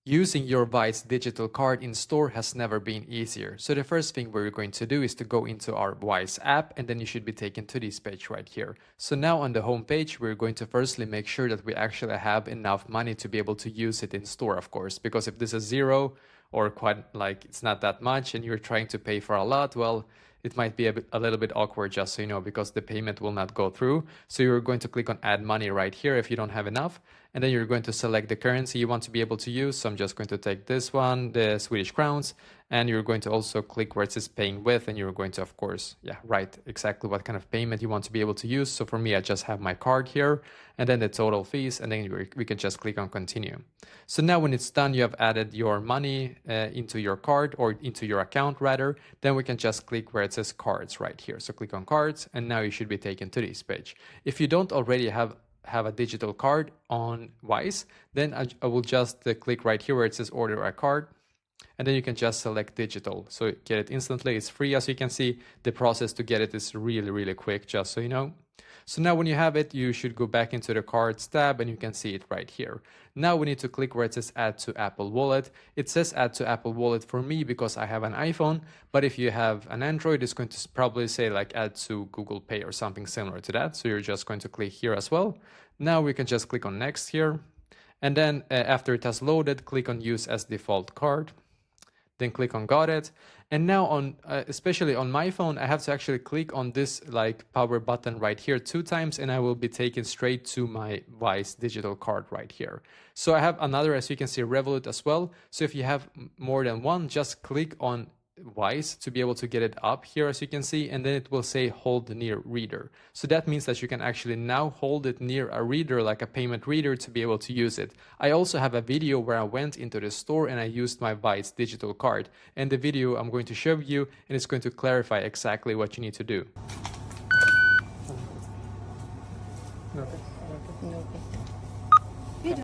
Using your Wise digital card in store has never been easier. So the first thing we're going to do is to go into our Wise app, and then you should be taken to this page right here. So now on the home page, we're going to firstly make sure that we actually have enough money to be able to use it in store, of course, because if this is zero or quite like it's not that much and you're trying to pay for a lot, well, it might be a little bit awkward, just so you know, because the payment will not go through. So you're going to click on add money right here if you don't have enough. And then you're going to select the currency you want to be able to use. So I'm just going to take this one, the Swedish crowns. And you're going to also click where it says paying with. And you're going to, of course, write exactly what kind of payment you want to be able to use. So for me, I just have my card here and then the total fees. And then we can just click on continue. So now when it's done, you have added your money into your card or into your account rather. Then we can just click where it says cards right here. So click on cards and now you should be taken to this page. If you don't already have a digital card on Wise, then I will just click right here where it says order a card. And then you can just select digital. So get it instantly. It's free. As you can see, the process to get it is really, really quick, just so you know. So now when you have it, you should go back into the cards tab and you can see it right here. Now we need to click where it says add to Apple Wallet. It says add to Apple Wallet for me because I have an iPhone, but if you have an Android, it's going to probably say like add to Google Pay or something similar to that. So you're just going to click here as well. Now we can just click on next here. And then after it has loaded, click on use as default card. Then click on got it. And now on, especially on my phone, I have to actually click on this like power button right here 2 times and I will be taken straight to my Wise digital card right here. So I have another, as you can see, Revolut as well. So if you have more than one, just click on Wise to be able to get it up here, as you can see, and then it will say hold near reader. So that means that you can actually now hold it near a reader, like a payment reader, to be able to use it. I also have a video where I went into the store and I used my Wise digital card, and the video I'm going to show you, and it's going to clarify exactly what you need to do. Okay.